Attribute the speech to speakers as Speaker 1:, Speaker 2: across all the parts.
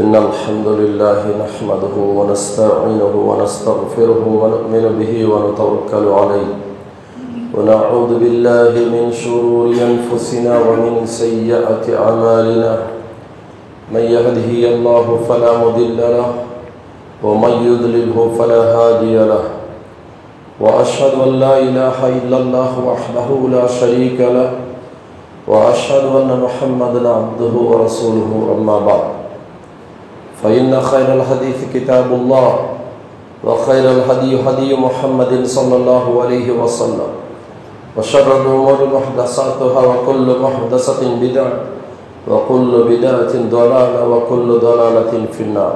Speaker 1: إن الحمد لله نحمده ونستعينه ونستغفره ونؤمن به ونتوكل عليه ونعوذ بالله من شرور أنفسنا ومن سيئات أعمالنا من يهده الله فلا مضل له ومن يضلله فلا هادي له وأشهد أن لا إله إلا الله وحده لا شريك له وأشهد أن محمدا عبده ورسوله أما بعد فإن خير الحديث كتاب الله وخير الهدي هدي محمد صلى الله عليه وسلم وشر الأمور محدثاتها وكل محدثة بدعة وكل بدعة ضلالة وكل ضلالة في النار.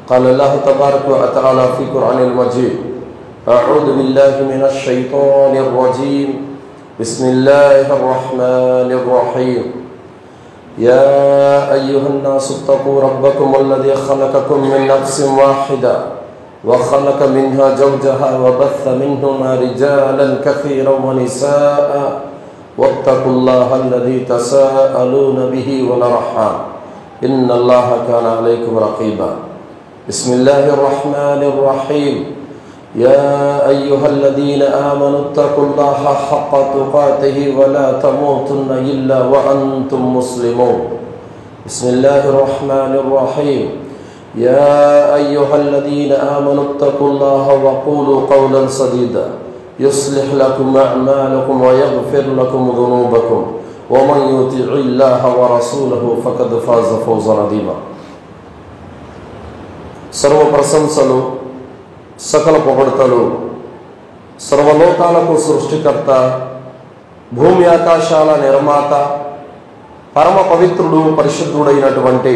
Speaker 1: قال الله تبارك وتعالى في القرآن المجيد: أعوذ بالله من الشيطان الرجيم بسم الله الرحمن الرحيم. يا أيها الناس اتقوا ربكم الذي خلقكم من نفس واحدة وخلق منها زوجها وبث منهما رجالا كثيرا ونساء واتقوا الله الذي تساءلون به والأرحام إن الله كان عليكم رقيبا. بسم الله الرحمن الرحيم. يا أيها الذين آمنوا اتقوا الله حق تقاته ولا تموتن إلا وأنتم مسلمون. بسم الله الرحمن الرحيم. يا أيها الذين آمنوا اتقوا الله وقولوا قولا سديدا يصلح لكم أعمالكم ويغفر لكم ذنوبكم ومن يطع الله ورسوله فقد فاز فوزا عظيما. సర్వ ప్రశంసలు సకల పొగడ్తలు సర్వలోకాలకు సృష్టికర్త, భూమి ఆకాశాల నిర్మాత, పరమ పవిత్రుడు పరిశుద్ధుడైనటువంటి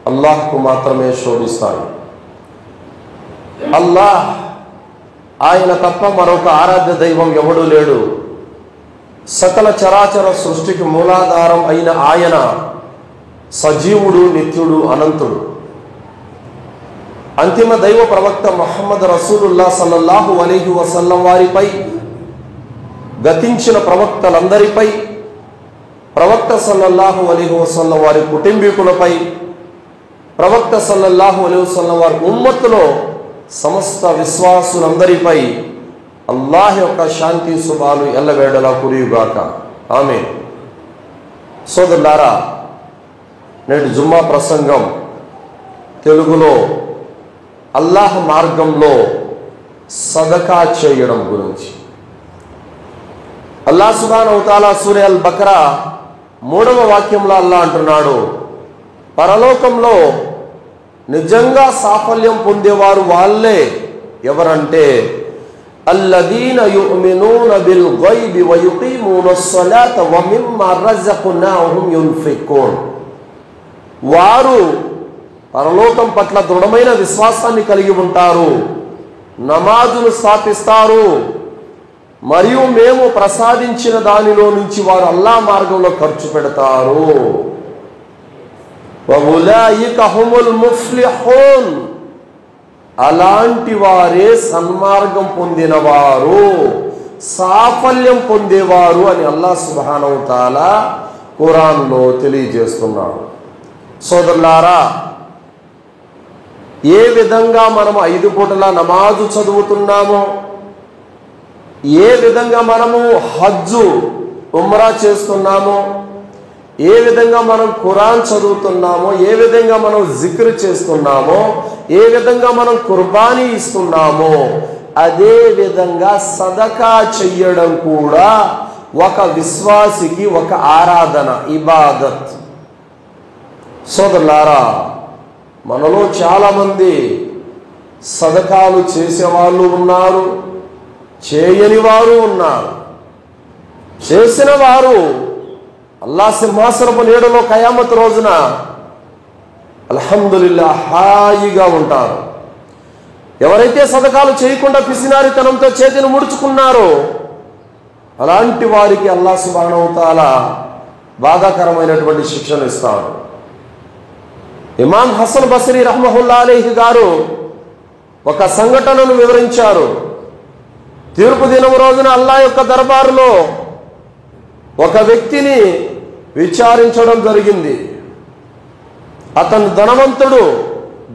Speaker 1: అల్లాహ్కు మాత్రమే శోభిస్తాయి. అల్లాహ్, ఆయన తప్ప మరొక ఆరాధ్య దైవం ఎవడూ లేడు. సకల చరాచర సృష్టికి మూలాధారం అయిన ఆయన సజీవుడు, నిత్యుడు, అనంతుడు. అంతిమ దైవ ప్రవక్త ముహమ్మద్ రసూలుల్లాహ్ సల్లల్లాహు అలైహి వసల్లం వారిపై, గతించిన ప్రవక్తలందరిపై, ప్రవక్త సల్లల్లాహు అలైహి వసల్లం వారి కుటుంబీకులపై, ప్రవక్త సల్లల్లాహు అలైహి వసల్లం వారి ఉమ్మత్తులో సమస్త విశ్వాసులందరిపై అల్లాహ్ యొక్క శాంతి శుభాలు ఎల్లవేళలా కురియుగాక. ఆమేన్. సోదరులారా, నేటి జుమ్మా ప్రసంగం తెలుగులో అల్లాహ్ మార్గంలో సదకా చేయడం గురించి. అల్లాహ్ సుబ్హానహు వ తఆలా సూరా అల్ బకరా 3వ వాక్యంలో అల్లాహ్ అంటున్నాడు, పరలోకంలో నిజంగా సాఫల్యం పొందేవారు వాళ్ళే. ఎవరంటే అల్లదీన యుమినూన బిల్ గైబి వ యుకీమూనస్ సలాత వ మిమ్మా రజక్నాహుం యున్ఫికూన్. వారు పరలోకం పట్ల దృఢమైన విశ్వాసాన్ని కలిగి ఉంటారు, నమాజును స్థాపిస్తారు, మరియు మేము ప్రసాదించిన దానిలో నుంచి వారు అల్లాహ్ మార్గంలో ఖర్చు పెడతారు. వఉలాయిక హుముల్ ముఫ్లిహూన్. అలాంటి వారే సన్మార్గం పొందినవారు, సాఫల్యం పొందేవారు అని అల్లాహ్ సుబ్హానహు వ తఆలా ఖురాన్లో తెలియజేస్తున్నాడు. సోదరులారా, ఏ విధంగా మనము 5 పూటల నమాజు చదువుతున్నామో, ఏ విధంగా మనము హజ్జు ఉమ్రా చేస్తున్నామో, ఏ విధంగా మనం ఖురాన్ చదువుతున్నామో, ఏ విధంగా మనం జిక్ర్ చేస్తున్నామో, ఏ విధంగా మనం కుర్బానీ ఇస్తున్నామో, అదే విధంగా సదకా చెయ్యడం కూడా ఒక విశ్వాసికి ఒక ఆరాధన, ఇబాదత్. సోదరులారా, మనలో చాలామంది సదకాలు చేసేవాళ్ళు ఉన్నారు, చేయని వారు ఉన్నారు. చేసిన వారు అల్లాహ్ సింహాసనపు నీడలో కయామత్ రోజున అల్హమ్దులిల్లాహ్ హాయిగా ఉంటారు. ఎవరైతే సదకాలు చేయకుండా పిసినారితనంతో చేతిని ముడుచుకున్నారో అలాంటి వారికి అల్లాహ్ సుబ్హానహు వ తఆలా బాధాకరమైనటువంటి శిక్షను ఇస్తాడు. ఇమాం హసన్ బస్రీ రహ్మతుల్లాహి అలైహి గారు ఒక సంఘటనను వివరించారు. తీర్పు దినం రోజున అల్లాహ్ యొక్క దర్బారులో ఒక వ్యక్తిని విచారించడం జరిగింది. అతను ధనవంతుడు,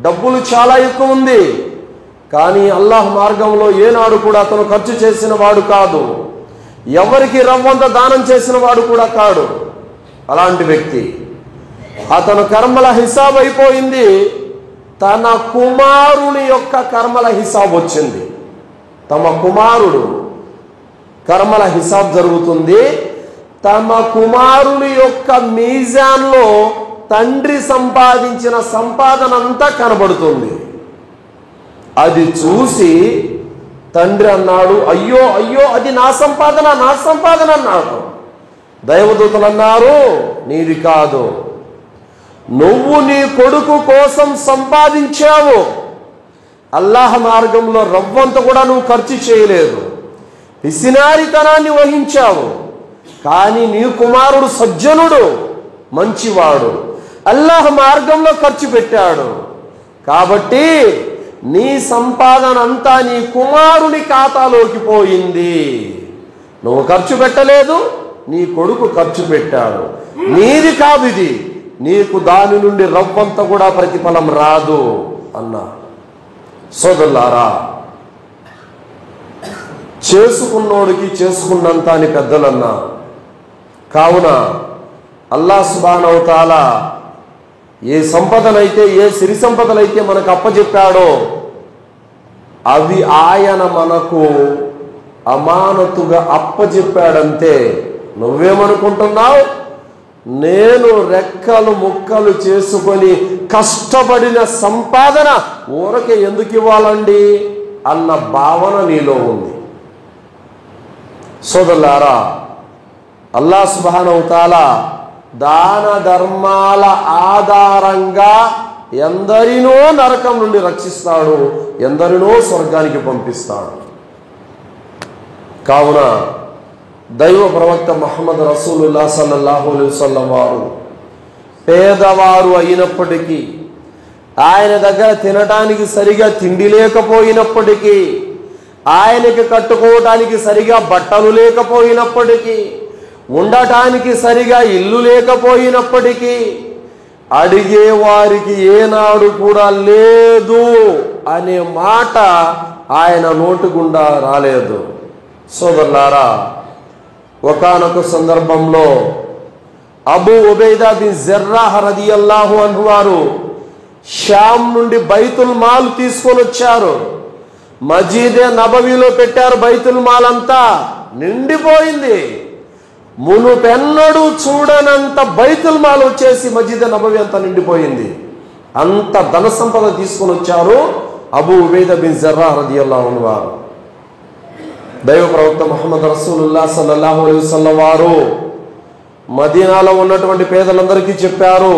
Speaker 1: డబ్బులు చాలా ఎక్కువ ఉంది, కానీ అల్లాహ్ మార్గంలో ఏనాడు కూడా అతను ఖర్చు చేసిన వాడు కాదు, ఎవరికి రవ్వంత దానం చేసిన వాడు కూడా కాడు. అలాంటి వ్యక్తి, అతను కర్మల హిసాబ్ అయిపోయింది, తన కుమారుని యొక్క కర్మల హిసాబ్ వచ్చింది. తమ కుమారుడు కర్మల హిసాబ్ జరుగుతుంది, తమ కుమారుని యొక్క మీజాన్లో తండ్రి సంపాదించిన సంపాదన అంతా కనబడుతుంది. అది చూసి తండ్రి అన్నాడు, అయ్యో అయ్యో అది నా సంపాదన, నా సంపాదన అన్నాడు. దైవదూతలు అన్నారు, నీది కాదు, నువ్వు నీ కొడుకు కోసం సంపాదించావు, అల్లాహ్ మార్గంలో రవ్వంత కూడా నువ్వు ఖర్చు చేయలేదు, పిసినారితనాన్ని వహించావు. కానీ నీ కుమారుడు సజ్జనుడు, మంచివాడు, అల్లాహ్ మార్గంలో ఖర్చు పెట్టాడు, కాబట్టి నీ సంపాదన అంతా నీ కుమారుని ఖాతాలోకి పోయింది. నువ్వు ఖర్చు పెట్టలేదు, నీ కొడుకు ఖర్చు పెట్టాడు, నీది కాదు ఇది, నీకు దాని నుండి రవ్వంత కూడా ప్రతిఫలం రాదు అన్నా. సోదరులారా, చేసుకున్నోడికి చేసుకున్నంత అని పెద్దలన్నా. కావున అల్లాహ్ సుబ్హానహు వ తఆలా ఏ సంపదనైతే, ఏ సిరి సంపదలైతే మనకు అప్పచెప్పాడో అవి ఆయన మనకు అమానతుగా అప్పచెప్పాడంతే. నువ్వేమనుకుంటున్నావు? నేను రెక్కలు ముక్కలు చేసుకొని కష్టపడిన సంపాదన ఊరకే ఎందుకు ఇవ్వాలండి అన్న భావన నీలో ఉంది. సోదరులారా, అల్లాహ్ సుబ్హానహు వ తఆలా దాన ధర్మాల ఆధారంగా ఎందరినో నరకం నుండి రక్షిస్తాడు, ఎందరినో స్వర్గానికి పంపిస్తాడు. కావున దైవ ప్రవక్త ముహమ్మద్ రసూలుల్లాహ్ సల్లల్లాహు అలైహి వసల్లం వారు పేదవారు అయినప్పటికీ, ఆయన దగ్గర తినడానికి సరిగా తిండి లేకపోయినప్పటికీ, ఆయనకి కట్టుకోవడానికి సరిగా బట్టలు లేకపోయినప్పటికీ, ఉండటానికి సరిగా ఇల్లు లేకపోయినప్పటికీ, అడిగే వారికి ఏనాడు కూడా లేదు అనే మాట ఆయన నోటి గుండా రాలేదు. సోదరులారా, ఒకానొక సందర్భంలో అబూ ఉబైదా బిన్ జర్రాహ్ రదియల్లాహు అన్హు వారు షామ్ నుండి బైతుల్ మాల్ తీసుకొని వచ్చారు. మజీదే నబవీలో పెట్టారు. బైతుల్ మాల్ అంతా నిండిపోయింది. మునుపెన్నడూ చూడనంత బైతుల్ మాల్ వచ్చేసి మజీదే నబవీ అంతా నిండిపోయింది. అంత ధన సంపద తీసుకొని వచ్చారు అబూ ఉబైదా బిన్ జర్రాహ్ రదియల్లాహు అన్హు వారు. దైవ ప్రవక్త ముహమ్మద్ రసూలుల్లాహ్ సల్లల్లాహు అలైహి వసల్లం వారు మదీనాలో ఉన్నటువంటి పేదలందరికీ చెప్పారు,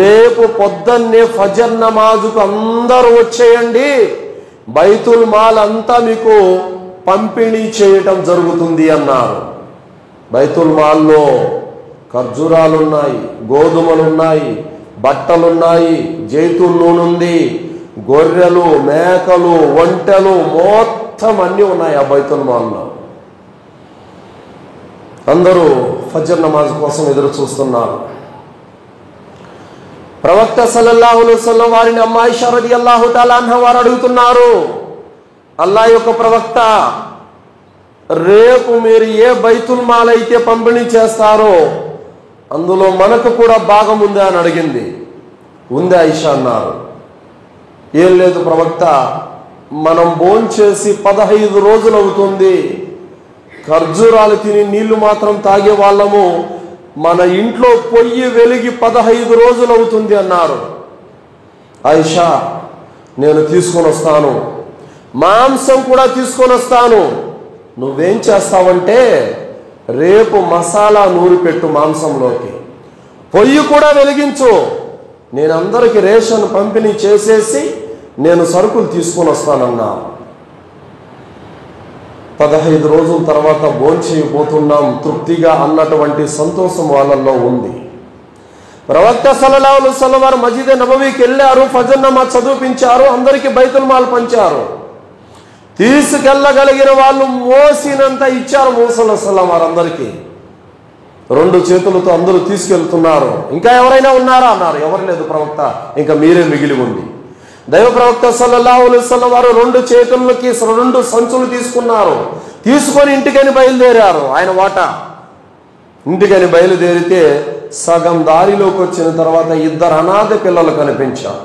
Speaker 1: రేపు పొద్దున్నే ఫజర్ నమాజుకు అందరూ వచ్చేయండి, బైతుల్ మాల్ అంతా మీకు పంపిణీ చేయటం జరుగుతుంది అన్నారు. బైతుల్ మాల్లో ఖర్జూరాలున్నాయి, గోధుమలున్నాయి, బట్టలున్నాయి, జైతున్ నూనె ఉంది, గొర్రెలు, మేకలు, ఒంటెలు మొత్తం అన్నీ ఉన్నాయి ఆ బైతుల్ మాల్లో. అందరూ ఫజర్ నమాజ్ కోసం ఎదురు చూస్తున్నారు. ప్రవక్త సల్లల్లాహు అలైహి వసల్లం వారిని అమ్మ ఆయిషా రదియల్లాహు తఆలా అన్హా వారు అడుగుతున్నారు, అల్లాహ్ యొక్క ప్రవక్త, రేపు మీరు ఏ బైతుల్ మాల్ అయితే పంపిణీ చేస్తారో అందులో మనకు కూడా భాగం ఉందా అని అడిగింది. ఉంది ఆయిషా అన్నారు. ఏం లేదు ప్రవక్త, మనం భోంచేసి 15 రోజులు అవుతుంది, ఖర్జూరాలు తిని నీళ్లు మాత్రం తాగే వాళ్ళము, మన ఇంట్లో పొయ్యి వెలిగి 15 రోజులు అవుతుంది అన్నారు. ఆయిషా, నేను తీసుకొని వస్తాను, మాంసం కూడా తీసుకొని వస్తాను, నువ్వేం చేస్తావంటే రేపు మసాలా నూరి పెట్టు మాంసంలోకి, పొయ్యి కూడా వెలిగించు, నేను అందరికి రేషన్ పంపిణీ చేసేసి నేను సరుకులు తీసుకొని వస్తానన్నా. 15 రోజుల తర్వాత భోంచేయబోతున్నాం తృప్తిగా అన్నటువంటి సంతోషం వాళ్ళల్లో ఉంది. ప్రవక్త సల్లల్లాహు అలైహి వసల్లం వారు మజీదే నబవీకి వెళ్ళారు, ఫజర్ నమాజ్ చదివించారు, అందరికీ బైతుల్ మాల్ పంచారు. తీసుకెళ్ళగలిగిన వాళ్ళు మోసినంత ఇచ్చారు మూసల్లల్లాహు అలైహి వసల్లం వారందరికీ. 2 చేతులతో అందరూ తీసుకెళ్తున్నారు. ఇంకా ఎవరైనా ఉన్నారా అన్నారు. ఎవరు లేదు ప్రవక్త, ఇంకా మీరే మిగిలి ఉంది. దైవ ప్రవక్త సల్లల్లాహు అలైహి వసల్లం వారు 2 చేతులకి 2 సంచులు తీసుకున్నారు. తీసుకొని ఇంటికని బయలుదేరారు. ఆయన వాటా ఇంటికని బయలుదేరితే సగం దారిలోకి వచ్చిన తర్వాత 2 అనాథ పిల్లలు కనిపించారు.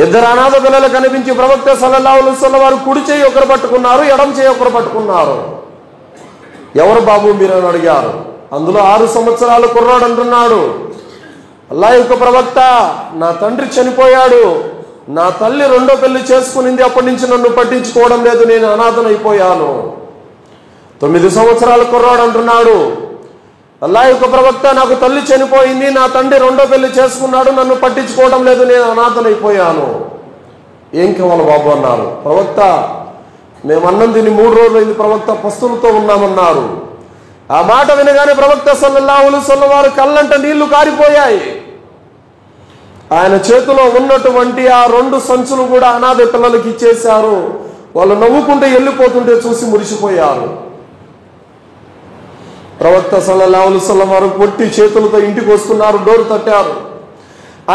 Speaker 1: 2 అనాథ పిల్లలు కనిపించి ప్రవక్త సల్లల్లాహు అలైహి వసల్లం వారు కుడి చేయి ఒకరు పట్టుకున్నారు, ఎడమ చేయి ఒకరు పట్టుకున్నారు. ఎవరు బాబు మీరు అని అడిగారు. అందులో 6 సంవత్సరాల కుర్రాడు అంటున్నాడు, అల్లాహ్ యొక్క ప్రవక్త, నా తండ్రి చనిపోయాడు, నా తల్లి 2వ పెళ్లి చేసుకునింది, అప్పటి నుంచి నన్ను పట్టించుకోవడం లేదు, నేను అనాథనైపోయాను. 9 సంవత్సరాల కుర్రాడు అంటున్నాడు, అల్లాహ్ యొక్క ప్రవక్త, నాకు తల్లి చనిపోయింది, నా తండ్రి 2వ పెళ్లి చేసుకున్నాడు, నన్ను పట్టించుకోవడం లేదు, నేను అనాథనైపోయాను. ఏం కావాలి బాబు అన్నారు. ప్రవక్త, మేము అన్నం తిని 3 రోజులు అయింది ప్రవక్త, పస్తులతో ఉన్నామన్నారు. ఆ మాట వినగానే ప్రవక్త సల్లల్లాహు అలైహి వసల్లం వారు కళ్ళంట నీళ్లు కారిపోయాయి. ఆయన చేతిలో ఉన్నటువంటి ఆ 2 సంచులు కూడా అనాథ పిల్లలకి ఇచ్చేశారు. వాళ్ళు నవ్వుకుంటూ వెళ్ళిపోతుంటే చూసి మురిసిపోయారు. ప్రవక్త సల్లల్లాహు అలైహి వసల్లం వారు పొట్టి చేతులతో ఇంటికి వస్తున్నారు. డోర్ తట్టారు.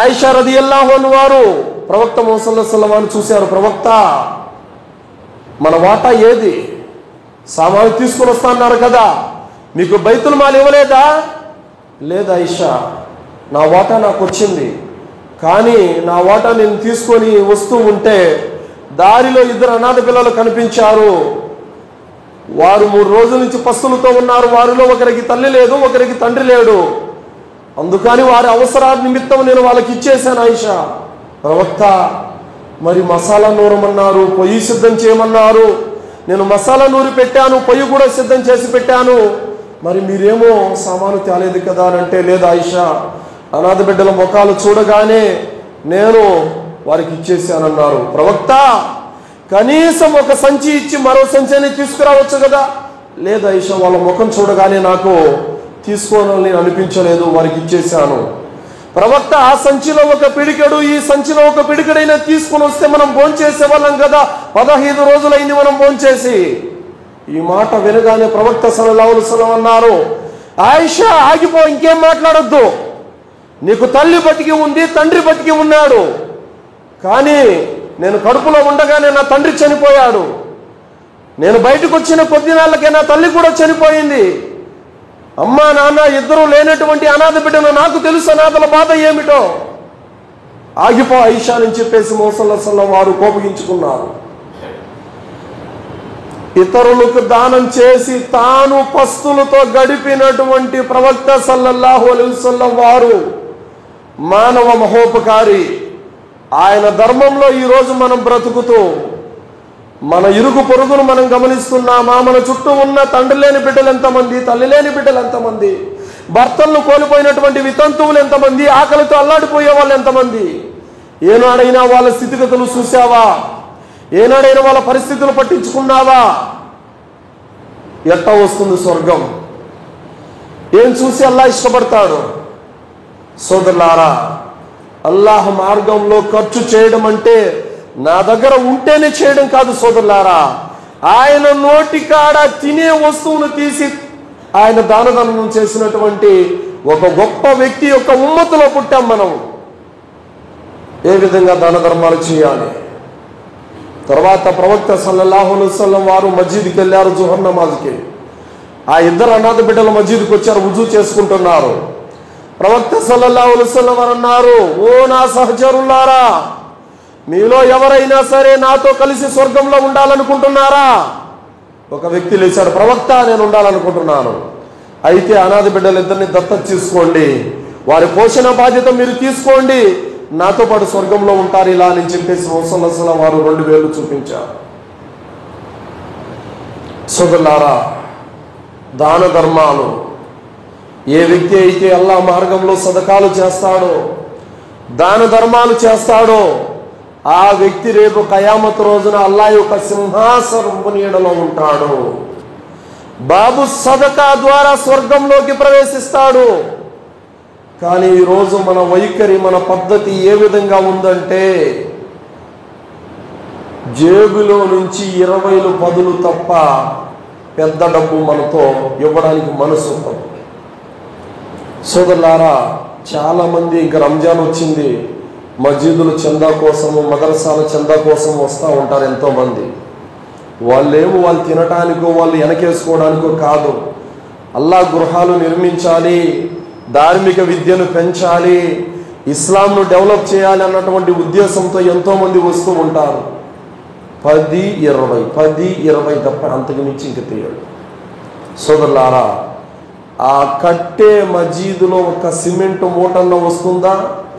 Speaker 1: ఆయిషా రదియల్లాహు అన్హా వారు ప్రవక్త ముహమ్మద్ సల్లల్లాహు అలైహి వసల్లం చూశారు. ప్రవక్త, మన వాటా ఏది? సామాను తీసుకొని వస్తా అన్నారు కదా, మీకు బైతుల్ మాల్ ఇవ్వలేదా? లేదు ఆయిషా, నా వాటా నాకు వచ్చింది, కానీ నా వాటా నేను తీసుకొని వస్తూ ఉంటే దారిలో 2 అనాథ పిల్లలు కనిపించారు. వారు 3 రోజుల నుంచి పస్తులతో ఉన్నారు. వారిలో ఒకరికి తల్లి లేదు, ఒకరికి తండ్రి లేడు. అందుకని వారి అవసరాల నిమిత్తం నేను వాళ్ళకి ఇచ్చేశాను. ఆయిషా, ప్రవక్త, మరి మసాలా నూరమన్నారు, పొయ్యి సిద్ధం చేయమన్నారు. నేను మసాలా నూరి పెట్టాను, పొయ్యి కూడా సిద్ధం చేసి పెట్టాను, మరి మీరేమో సామాను తేలేదు కదా అని అంటే, లేదు ఆయిషా, అనాథ బిడ్డల ముఖాలు చూడగానే నేను వారికి ఇచ్చేసానన్నారు. ప్రవక్త, కనీసం ఒక సంచి ఇచ్చి మరో సంచి అని తీసుకురావచ్చు కదా? లేదు ఆయిషా, వాళ్ళ ముఖం చూడగానే నాకు తీసుకోవాలని అనిపించలేదు, వారికి ఇచ్చేశాను. ప్రవక్త, ఆ సంచిలో ఒక పిడికెడు, ఈ సంచిలో ఒక పిడికెడైనా తీసుకుని వస్తే మనం భోంచేసే వాళ్ళం కదా, 15 రోజులైంది మనం భోంచేసి. ఈ మాట వినగానే ప్రవక్త సల్లల్లాహు అలైహి వసల్లం అన్నారు, ఆయిషా ఆగిపో, ఇంకేం మాట్లాడొద్దు. నీకు తల్లి బతికి ఉంది, తండ్రి బతికి ఉన్నాడు, కానీ నేను కడుపులో ఉండగానే నా తండ్రి చనిపోయాడు. నేను బయటకు వచ్చిన కొద్ది నాళ్ళకే నా తల్లి కూడా చనిపోయింది. అమ్మా నాన్న 2 లేనటువంటి అనాథ బిడ్డను నాకు తెలుసు అనాథల బాధ ఏమిటో. ఆగిపో ఆయిషా అని చెప్పేసి ముహమ్మద్ సల్లల్లాహు అలైహి వసల్లం వారు కోపగించుకున్నారు. ఇతరులకు దానం చేసి తాను పస్తులతో గడిపినటువంటి ప్రవక్త సల్లల్లాహు అలైహి వసల్లం వారు మానవ మహోపకారి. ఆయన ధర్మంలో ఈరోజు మనం బ్రతుకుతూ మన ఇరుగు పొరుగును మనం గమనిస్తున్నామా? మన చుట్టూ ఉన్న తండ్రి లేని బిడ్డలు ఎంతమంది, తల్లి లేని బిడ్డలు ఎంతమంది, భర్తలను కోల్పోయినటువంటి వితంతువులు ఎంతమంది, ఆకలితో అల్లాడిపోయే వాళ్ళు ఎంతమంది? ఏనాడైనా వాళ్ళ స్థితిగతులు చూసావా? ఏనాడైనా వాళ్ళ పరిస్థితులు పట్టించుకున్నావా? ఎట్టా వస్తుంది స్వర్గం? ఏం చూసి అల్లాహ్ ఇష్టపడతాడు? సోదరులారా, అల్లాహ్ మార్గంలో ఖర్చు చేయడం అంటే నా దగ్గర ఉంటేనే చేయడం కాదు సోదరులారా. ఆయన నోటికాడ తినే వస్తువును తీసి ఆయన దానధర్మం చేసినటువంటి ఒక గొప్ప వ్యక్తి యొక్క ఉమ్మతులో పుట్టాం మనం. ఏ విధంగా దాన ధర్మాలు చేయాలి? తర్వాత ప్రవక్త సల్లల్లాహు అలైహి వసల్లం వారు మస్జిద్కి వెళ్ళారు, జుహర్ నమాజ్కి. ఆ 2 అనాథ బిడ్డల మస్జిద్కి వచ్చారు, వుజూ చేసుకుంటున్నారు. ప్రవక్త సల్లల్లాహు అలైహి వసల్లం వారు అన్నారు, ఓ నా సహచరులారా, మీలో ఎవరైనా సరే నాతో కలిసి స్వర్గంలో ఉండాలనుకుంటున్నారా? ఒక వ్యక్తి లేచాడు, ప్రవక్త, నేను ఉండాలనుకుంటున్నాను. అయితే అనాథ బిడ్డలిద్దరిని దత్తత తీసుకోండి, వారి పోషణ బాధ్యత మీరు తీసుకోండి, నాతో పాటు స్వర్గంలో ఉంటారు ఇలా అని చెప్పేసి ముహమ్మద్ వారు 2 వేలు చూపించారు. సోదరులారా, దాన ధర్మాలు ఏ వ్యక్తి అయితే అల్లాహ్ మార్గంలో సదకాలు చేస్తాడో, దాన ధర్మాలు చేస్తాడో, ఆ వ్యక్తి రేపు కయామత్ రోజున అల్లాహ్ యొక్క సింహాసనపు నీడలో ఉంటాడు. బాబు సదకా ద్వారా స్వర్గంలోకి ప్రవేశిస్తాడు. కానీ ఈరోజు మన వైఖరి, మన పద్ధతి ఏ విధంగా ఉందంటే, జేబులో నుంచి 20 10 తప్ప పెద్ద డబ్బు మనతో ఇవ్వడానికి మనసు ఉండదు. సోదరులారా, చాలామంది ఇంకా రంజాన్ వచ్చింది, మస్జిదుల చందా కోసము, మదరసాల చందా కోసం వస్తూ ఉంటారు ఎంతోమంది. వాళ్ళు తినటానికో వాళ్ళు వెనకేసుకోవడానికో కాదు, అల్లా గృహాలు నిర్మించాలి, ధార్మిక విద్యను పెంచాలి, ఇస్లాంను డెవలప్ చేయాలి అన్నటువంటి ఉద్దేశంతో ఎంతోమంది వస్తూ ఉంటారు. 10-20 తప్ప అంతకు మించి ఇంక తీయడు. సోదరులారా, ఆ కట్టే మస్జిదులో ఒక సిమెంట్ మూటన్న వస్తుందా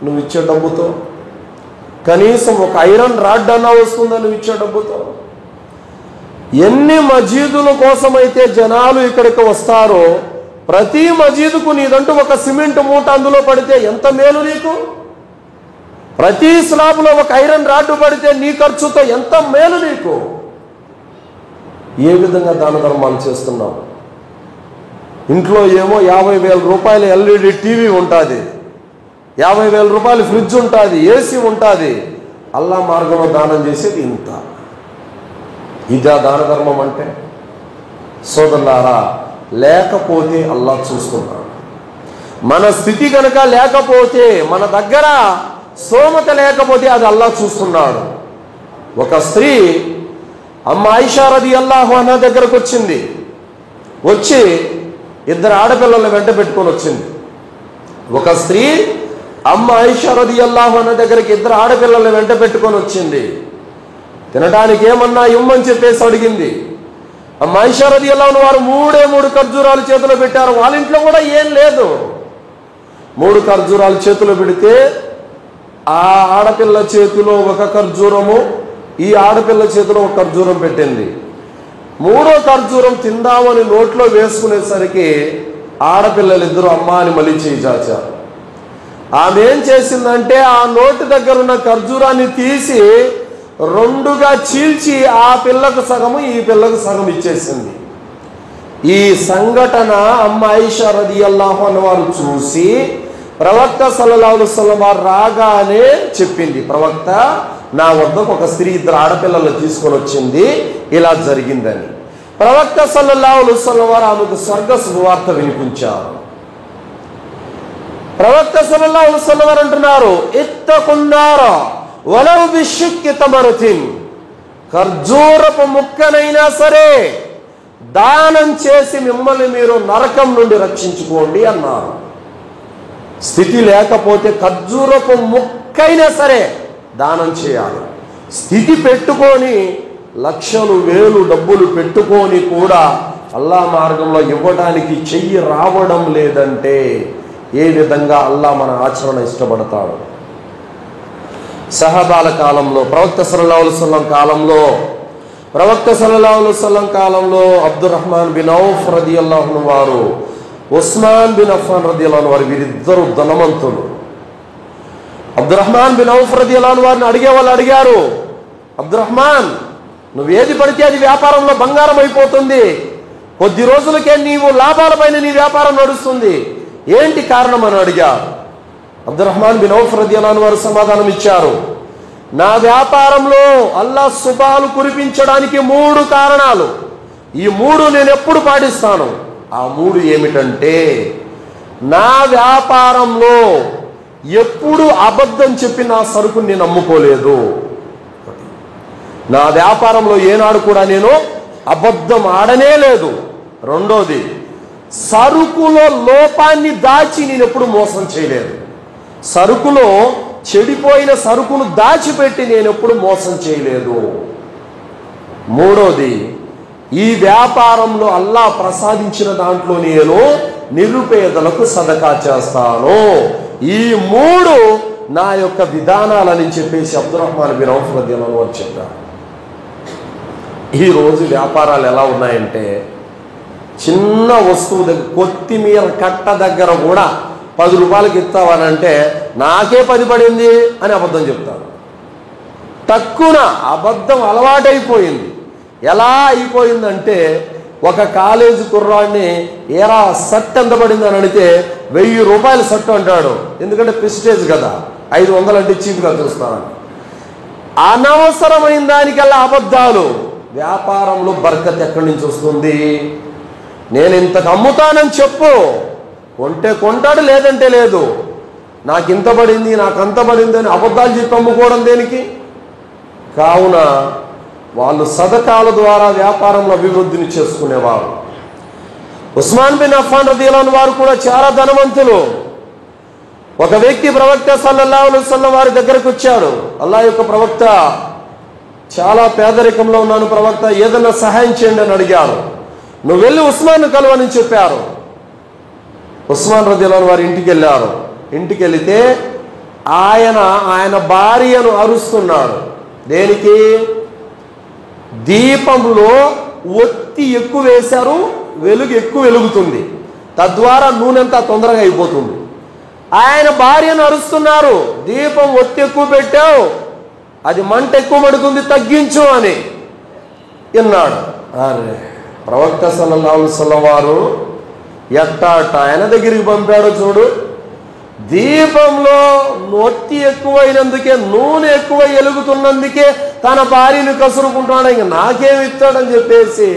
Speaker 1: నువ్వు ఇచ్చే డబ్బుతో? కనీసం ఒక ఐరన్ రాడ్ అన్నా వస్తుందా నువ్వు ఇచ్చే డబ్బుతో? ఎన్ని మస్జిదుల కోసమైతే జనాలు ఇక్కడికి వస్తారో, ప్రతి మస్జిదుకు నీదంటూ ఒక సిమెంట్ మూట అందులో పడితే ఎంత మేలు నీకు? ప్రతి స్లాబ్లో ఒక ఐరన్ రాడ్డు పడితే నీ ఖర్చుతో ఎంత మేలు నీకు? ఏ విధంగా దాన ధర్మాలు చేస్తున్నావు? ఇంట్లో ఏమో 50,000 రూపాయల LED టీవీ ఉంటుంది, 50,000 రూపాయల ఫ్రిడ్జ్ ఉంటుంది, ఏసీ ఉంటుంది. అల్లా మార్గంలో దానం చేసేది ఇంత. ఇదా దాన ధర్మం అంటే? సోదరులారా, లేకపోతే అల్లా చూస్తున్నాడు. మన స్థితి కనుక లేకపోతే, మన దగ్గర స్తోమత లేకపోతే అది అల్లా చూస్తున్నాడు. ఒక స్త్రీ అమ్మ ఆయిషా రదియల్లాహు అన్హా దగ్గరకు వచ్చింది. వచ్చి 2 ఆడపిల్లల వెంట పెట్టుకొని వచ్చింది. ఒక స్త్రీ అమ్మ ఆయిషా రదియల్లాహు అన్హా దగ్గరికి 2 ఆడపిల్లల వెంట పెట్టుకొని వచ్చింది. తినడానికి ఏమన్నా ఇమ్మని చెప్పేసి అడిగింది. అమ్మ ఆయిషా రదియల్లాహు అన్హా వారు 3 ఖర్జూరాలు చేతిలో పెట్టారు. వాళ్ళ ఇంట్లో కూడా ఏం లేదు. 3 ఖర్జూరాలు చేతిలో పెడితే ఆ ఆడపిల్ల చేతిలో ఒక ఖర్జూరము, ఈ ఆడపిల్ల చేతిలో ఒక ఖర్జూరం పెట్టింది. 3వ ఖర్జూరం తిందామని నోట్లో వేసుకునేసరికి ఆడపిల్లలిద్దరూ అమ్మా అని మళ్ళీ చేయి చాచారు. ఆమె ఏం చేసిందంటే ఆ నోటి దగ్గర ఉన్న ఖర్జూరాన్ని తీసి 2గా చీల్చి ఆ పిల్లకు సగము, ఈ పిల్లకు సగం ఇచ్చేసింది. ఈ సంఘటన అమ్మ ఆయిషా రదియల్లాహు అన్హా వారు చూసి ప్రవక్త సల్లల్లాహు అలైహి వసల్లం వారు రాగానే చెప్పింది, ప్రవక్త నా వద్దకు ఒక స్త్రీ 2 ఆడపిల్లలు తీసుకొని వచ్చింది, ఇలా జరిగిందని. ప్రవక్త సల్లల్లాహు అలైహి వసల్లం వారు ఆమెకు స్వర్గ శుభవార్త వినిపించారు. ప్రవక్త సల్లల్లాహు అలైహి వసల్లం వారు అంటున్నారు, ఇత్తకున్నార వలౌ బిషిక్కి తమరతిన్, ఖర్జూరపు ముక్కనైనా సరే దానం చేసి మిమ్మల్ని మీరు నరకం నుండి రక్షించుకోండి అన్నారు. స్థితి లేకపోతే ఖర్జూరపు ముక్కైనా సరే దానం చేయాలి. స్థితి పెట్టుకొని లక్షలు వేలు డబ్బులు పెట్టుకొని కూడా అల్లా మార్గంలో ఇవ్వడానికి చెయ్యి రావడం లేదంటే ఏ విధంగా అల్లా మన ఆచరణ ఇష్టపడతాడు? సహాబాల కాలంలో, ప్రవక్త సల్లల్లాహు అలైహి వసల్లం కాలంలో అబ్దుర్రహ్మాన్ బిన్ ఔఫ్ రదియల్లాహు అన్హు వారు, ఉస్మాన్ బిన్ అఫ్ఫాన్ రదియల్లాహు అన్హు వారు, వీరిద్దరూ ధనవంతులు. అబ్దుర్రహ్మాన్ బిన్ ఔఫ్ రదియల్లాహు అన్హు వారిని వాళ్ళు అడిగారు, అబ్దుర్రహ్మాన్, నువ్వు ఏది పడితే అది వ్యాపారంలో బంగారం అయిపోతుంది, కొద్ది రోజులకే నీవు లాభాలపైన నీ వ్యాపారం నడుస్తుంది, ఏంటి కారణం అని అడిగారు. అబ్దుర్రహ్మాన్ బిన్ ఔఫ్ రదియల్లాహు అన్హు వారు సమాధానం ఇచ్చారు, నా వ్యాపారంలో అల్లా శుభాలు కురిపించడానికి 3 కారణాలు, ఈ 3 నేను ఎప్పుడు పాటిస్తాను. ఆ 3 ఏమిటంటే, నా వ్యాపారంలో ఎప్పుడు అబద్ధం చెప్పి నా సరుకుని నేను అమ్ముకోలేదు. నా వ్యాపారంలో ఏనాడు కూడా నేను అబద్ధం ఆడనే లేదు. రెండోది, సరుకులో లోపాన్ని దాచి నేను ఎప్పుడు మోసం చేయలేదు. సరుకులో చెడిపోయిన సరుకును దాచిపెట్టి నేను ఎప్పుడు మోసం చేయలేదు. మూడోది, ఈ వ్యాపారంలో అల్లా ప్రసాదించిన దాంట్లో నేను నిరుపేదలకు సదకా చేస్తాను. ఈ 3 నా యొక్క విధానాలని చెప్పేసి అబ్దుర్రహ్మాన్ బిన్ ఔఫ్ రదియల్లాహు అన్హు చెప్పారు. ఈరోజు వ్యాపారాలు ఎలా ఉన్నాయంటే, చిన్న వస్తువు దగ్గర, కొత్తిమీర కట్ట దగ్గర కూడా 10 రూపాయలకి ఇస్తావనంటే నాకే 10 పడింది అని అబద్ధం చెప్తారు. తక్కువ అబద్ధం అలవాటైపోయింది. ఎలా అయిపోయిందంటే, ఒక కాలేజీ కుర్రాడిని ఏరా షర్ట్ ఎంత పడింది అని అడిగితే 1000 రూపాయల షర్ట్ అంటాడు. ఎందుకంటే ప్రెస్టేజ్ కదా, 500 అంటే చీప్గా చూస్తానని. అనవసరమైన దానికల్లా అబద్ధాలు. వ్యాపారంలో బర్కత్ ఎక్కడి నుంచి వస్తుంది? నేను ఇంతకు అమ్ముతానని చెప్పు, కొంటే కొంటాడు, లేదంటే లేదు. నాకు ఇంత పడింది, నాకు అంత పడింది అని అబద్ధాలు చెప్పి అమ్ముకోవడం దేనికి? కావున వాళ్ళు సదకాల ద్వారా వ్యాపారంలో అభివృద్ధిని చేసుకునేవారు. ఉస్మాన్ బిన్ అఫ్ఫాన్ రదియల్లాహు అన్హు వారు కూడా చాలా ధనవంతులు. ఒక వ్యక్తి ప్రవక్త సల్లల్లాహు అలైహి వసల్లం వారి దగ్గరకు వచ్చాడు. అల్లాహ్ యొక్క ప్రవక్త, చాలా పేదరికంలో ఉన్నాను ప్రవక్త, ఏదైనా సహాయం చేయండి అని అడిగారు. నువ్వు వెళ్ళి ఉస్మాన్ను కలవని చెప్పారు. ఉస్మాన్ రదియల్లాహు అన్హు వారి ఇంటికి వెళ్ళారు. ఇంటికి వెళితే ఆయన భార్యను అరుస్తున్నాడు. దేనికి? దీపంలో ఒత్తి ఎక్కువ వేశారు, వెలుగు ఎక్కువ వెలుగుతుంది, తద్వారా నూనెంతా తొందరగా అయిపోతుంది. ఆయన భార్యను అరుస్తున్నారు, దీపం ఒత్తి ఎక్కువ పెట్టావు, అది మంట ఎక్కువ పడుతుంది, తగ్గించు అని విన్నాడు. అరే, ప్రవక్త సల్లల్లాహు అలైహి వసల్లం వారు ఎట్టాట ఆయన దగ్గరికి పంపాడో చూడు. దీపంలో ఒత్తి ఎక్కువైనందుకే, నూనె ఎక్కువ ఎలుగుతున్నందుకే తన భార్యను కసురుకుంటున్నాడు, ఇంక నాకేమి ఇస్తాడని చెప్పేసి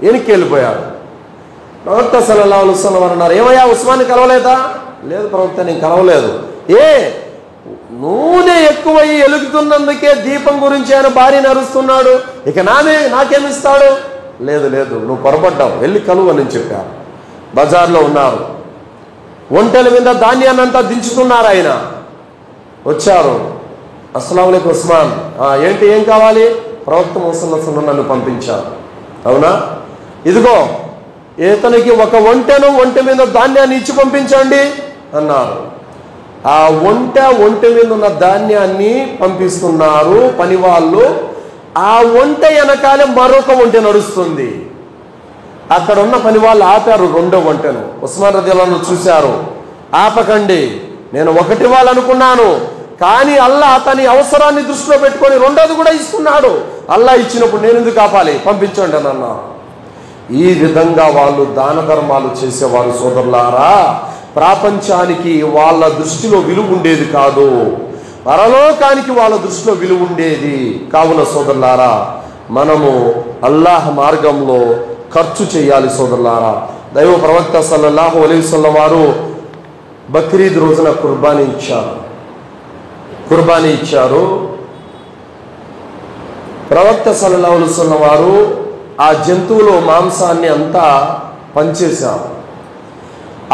Speaker 1: వెనక్కి వెళ్ళిపోయాడు. ప్రవక్త సల్లల్లాహు అలైహి వసల్లం వారు అన్నారు, ఏమయ్యా ఉస్మాన్ని కలవలేదా? లేదు ప్రవక్త, నేను కలవలేదు. నూనె ఎక్కువై ఎలుగుతున్నందుకే దీపం గురించి ఆయన భార్యను అరుస్తున్నాడు, ఇక నాకేమిస్తాడు? లేదు లేదు, నువ్వు పొరపడ్డావు, వెళ్ళి కలువు అని చెప్పారు. బజార్లో ఉన్నారు, ఒంటెల మీద ధాన్యాన్ని అంతా దించుతున్నారు. ఆయన వచ్చారు. అస్సలాము అలైకుం ఉస్మాన్, ఏంటి, ఏం కావాలి? ప్రవక్త ముహమ్మద్ నన్ను పంపించారు. అవునా? ఇదిగో ఇతనికి ఒక ఒంటె మీద ధాన్యాన్ని ఇచ్చి పంపించండి అన్నారు. ఆ ఒంటె మీద ఉన్న ధాన్యాన్ని పంపిస్తున్నారు పని వాళ్ళు. ఆ ఒంటె వెనకాలే మరొక ఒంటె నడుస్తుంది. అక్కడ ఉన్న పని వాళ్ళు ఆపారు రెండో ఒంటెను. ఉస్మాన్ రదియల్లాహు అన్హు చూశారు. ఆపకండి, నేను ఒకటి వాళ్ళు అనుకున్నాను, కానీ అల్లాహ్ అతని అవసరాన్ని దృష్టిలో పెట్టుకొని రెండోది కూడా ఇస్తున్నాడు. అల్లాహ్ ఇచ్చినప్పుడు నేను ఎందుకు ఆపాలి, పంపించండి అని అన్నారు. ఈ విధంగా వాళ్ళు దాన ధర్మాలు చేసేవారు. సోదరులారా, ప్రపంచానికి వాళ్ళ దృష్టిలో విలువ ఉండేది కాదు, పరలోకానికి వాళ్ళ దృష్టిలో విలువ ఉండేది. కావున సోదరులారా, మనము అల్లాహ్ మార్గంలో ఖర్చు చేయాలి. సోదరులారా, దైవ ప్రవక్త సల్లల్లాహు అలైహి వసల్లం వారు బక్రీద్ రోజున కుర్బానీ ఇచ్చారు. ప్రవక్త సల్లల్లాహు అలైహి వసల్లం వారు ఆ జంతువుల మాంసాన్ని అంతా పంచేశారు.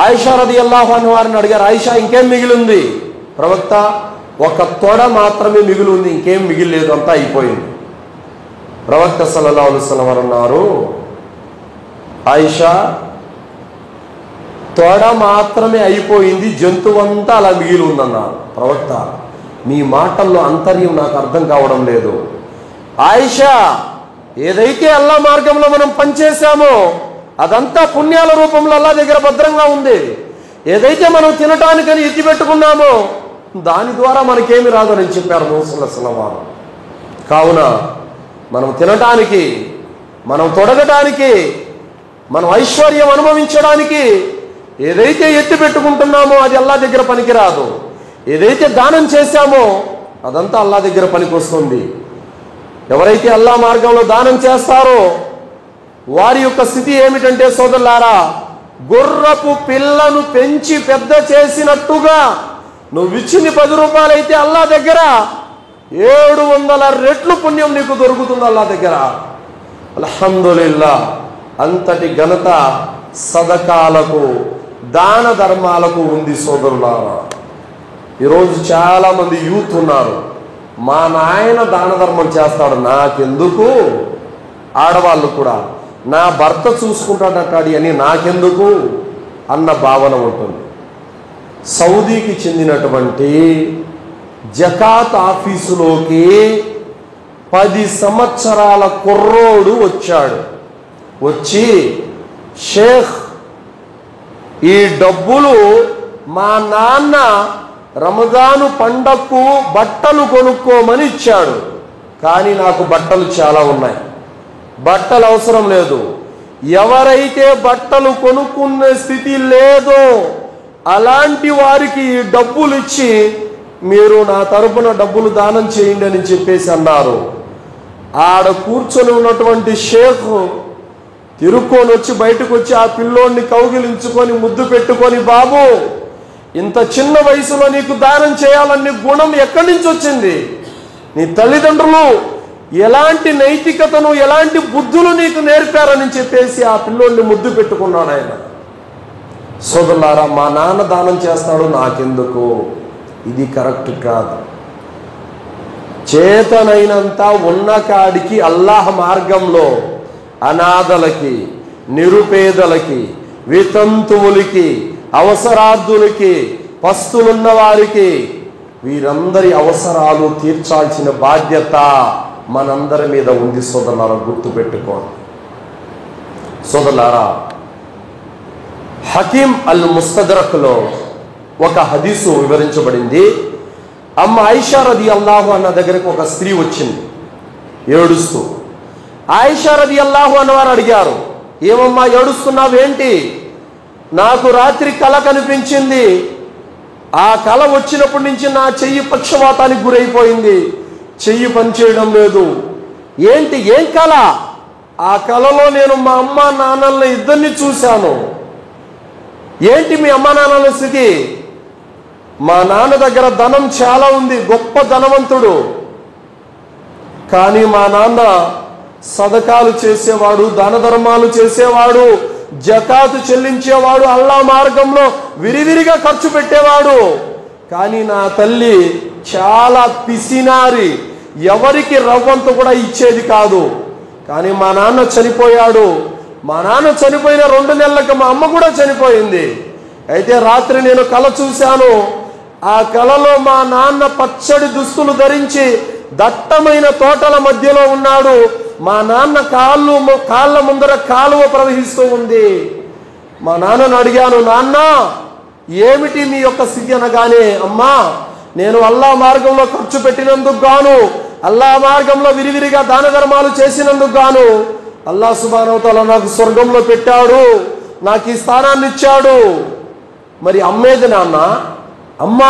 Speaker 1: ఆయిషా రదియల్లాహు అన్హా వారిని అడిగారు, ఆయిషా ఇంకేం మిగిలింది? ప్రవక్త, ఒక తొడ మాత్రమే మిగిలి ఉంది, ఇంకేం మిగిలిలేదు, అంతా అయిపోయింది. ప్రవక్త సల్లల్లాహు అలైహి వసల్లం వారు అన్నారు, ఆయిషా, తొడ మాత్రమే అయిపోయింది, జంతువంతా అలా మిగిలి ఉందన్నారు. ప్రవక్త, మీ మాటల్లో అంతర్యం నాకు అర్థం కావడం లేదు. ఆయిషా, ఏదైతే అల్లా మార్గంలో మనం పనిచేశామో అదంతా పుణ్యాల రూపంలో అల్లా దగ్గర భద్రంగా ఉంది. ఏదైతే మనం తినటానికని ఎత్తిపెట్టుకున్నామో దాని ద్వారా మనకేమి రాదని చెప్పారు ముహమ్మద్ సల్లల్లాహు అలైహి వసల్లం. కావున మనం తినటానికి, మనం తొడగటానికి, మనం ఐశ్వర్యం అనుభవించడానికి ఏదైతే ఎత్తి పెట్టుకుంటున్నామో అది అల్లా దగ్గర పనికిరాదు. ఏదైతే దానం చేశామో అదంతా అల్లా దగ్గర పనికొస్తుంది. ఎవరైతే అల్లా మార్గంలో దానం చేస్తారో వారి యొక్క స్థితి ఏమిటంటే సోదరులారా, గుర్రపు పిల్లను పెంచి పెద్ద చేసినట్టుగా నువ్వు ఇచ్చింది 10 రూపాయలైతే అల్లా దగ్గర 700 రెట్లు పుణ్యం నీకు దొరుకుతుంది అల్లా దగ్గర. అల్హమ్దులిల్లాహ్. అంతటి ఘనత సదకాలకు, దాన ధర్మాలకు ఉంది సోదరులారా. ఈరోజు చాలామంది యూత్ ఉన్నారు, మా నాయన దాన ధర్మం చేస్తాడు, నాకెందుకు? ఆడవాళ్ళు కూడా నా భర్త చూసుకుంటాడటాడి అని నాకెందుకు అన్న భావన ఉంటుంది. సౌదీకి చెందినటువంటి జకాత్ ఆఫీసులోకి 10 సంవత్సరాల కుర్రోడు వచ్చాడు. వచ్చి, షేఖ్, ఈ డబ్బులు మా నాన్న రమజాను పండక్కు బట్టలు కొనుక్కోమని ఇచ్చాడు, కానీ నాకు బట్టలు చాలా ఉన్నాయి, బట్టలు అవసరం లేదు. ఎవరైతే బట్టలు కొనుక్కునే స్థితి లేదో అలాంటి వారికి ఈ డబ్బులు ఇచ్చి మీరు నా తరపున డబ్బులు దానం చేయండి అని చెప్పేసి అన్నారు. ఆడ కూర్చొని ఉన్నటువంటి షేఖ్ తిరుక్కొని వచ్చి బయటకు వచ్చి ఆ పిల్లోడిని కౌగిలించుకొని ముద్దు పెట్టుకొని, బాబు ఇంత చిన్న వయసులో నీకు దానం చేయాలనే గుణం ఎక్కడి నుంచి వచ్చింది? నీ తల్లిదండ్రులు ఎలాంటి నైతికతను, ఎలాంటి బుద్ధులు నీకు నేర్పారని చెప్పేసి ఆ పిల్లోడిని ముద్దు పెట్టుకున్నాడు ఆయన. సోదరులారా, మా నాన్న దానం చేస్తాడు నాకెందుకు? ఇది కరెక్ట్ కాదు. చేతనైనంత ఉన్న కాడికి అల్లాహ్ మార్గంలో అనాథలకి, నిరుపేదలకి, వితంతువులకి, అవసరార్థులకి, పస్తులున్న వారికి, వీరందరి అవసరాలు తీర్చాల్సిన బాధ్యత మనందరి మీద ఉంది సోదరులారా, గుర్తుపెట్టుకోండి. సోదరులారా, హకీం అల్ ముస్తదరక్లో ఒక హదీసు వివరించబడింది. అమ్మ ఆయిషా రదియల్లాహు అన్న దగ్గరకు ఒక స్త్రీ వచ్చింది ఏడుస్తూ. ఆయిషా రదియల్లాహు అన్నవారు అడిగారు, ఏమమ్మా ఏడుస్తున్నావేంటి? నాకు రాత్రి కల కనిపించింది. ఆ కల వచ్చినప్పటి నుంచి నా చెయ్యి పక్షవాతానికి గురైపోయింది, చెయ్యి పనిచేయడం లేదు. ఏంటి, ఏం కల? ఆ కలలో నేను మా అమ్మ నాన్నల్ని ఇద్దరిని చూశాను. ఏంటి మీ అమ్మ నాన్నల స్థితి? మా నాన్న దగ్గర ధనం చాలా ఉంది, గొప్ప ధనవంతుడు. కానీ మా నాన్న సదకాలు చేసేవాడు, దాన ధర్మాలు చేసేవాడు, జకాతు చెల్లించేవాడు, అల్లా మార్గంలో విరివిరిగా ఖర్చు పెట్టేవాడు. కానీ నా తల్లి చాలా పిసినారి, ఎవరికి రవ్వంత కూడా ఇచ్చేది కాదు. కానీ మా నాన్న చనిపోయాడు. మా నాన్న చనిపోయిన 2 నెలలకు మా అమ్మ కూడా చనిపోయింది. అయితే రాత్రి నేను కల చూశాను. ఆ కలలో మా నాన్న పచ్చడి దుస్తులు ధరించి దట్టమైన తోటల మధ్యలో ఉన్నాడు. మా నాన్న కాళ్ళ ముందర కాలువ ప్రవహిస్తూ ఉంది. మా నాన్నను అడిగాను, నాన్న ఏమిటి మీ యొక్క స్థితి? అనగానే, అమ్మా నేను అల్లా మార్గంలో ఖర్చు పెట్టినందుకు గాను, అల్లా మార్గంలో విరివిరిగా దాన ధర్మాలు చేసినందుకు గాను అల్లా సుబ్హానహు వ తఆలా నాకు స్వర్గంలో పెట్టాడు, నాకు ఈ స్థానాన్ని ఇచ్చాడు. మరి అమ్మేది నాన్న? అమ్మ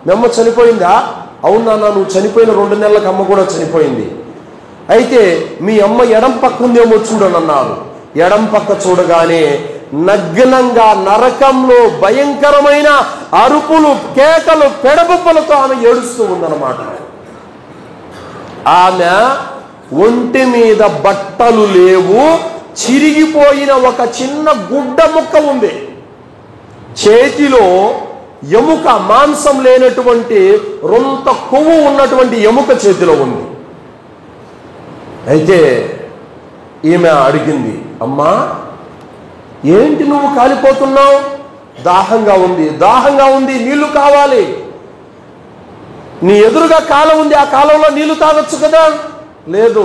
Speaker 1: మీ అమ్మ చనిపోయిందా? అవును నాన్న, నువ్వు చనిపోయిన 2 నెలలకు అమ్మ కూడా చనిపోయింది. అయితే మీ అమ్మ ఎడం పక్క ఉందేమో చూడనన్నారు. ఎడం పక్క చూడగానే నగ్నంగా నరకంలో భయంకరమైన అరుపులు, కేకలు, పెడబొబ్బలతో ఆమె ఏడుస్తూ ఉందన్నమాట. ఆమె ఒంటి మీద బట్టలు లేవు, చిరిగిపోయిన ఒక చిన్న గుడ్డ ముక్క ఉంది. చేతిలో ఎముక, మాంసం లేనటువంటి రొంత కొవ్వు ఉన్నటువంటి ఎముక చేతిలో ఉంది. అయితే ఈమె అడిగింది, అమ్మా ఏంటి నువ్వు కాలిపోతున్నావు? దాహంగా ఉంది, నీళ్లు కావాలి. నీ ఎదురుగా కాలం ఉంది, ఆ కాలంలో నీళ్లు తాగొచ్చు కదా. లేదు,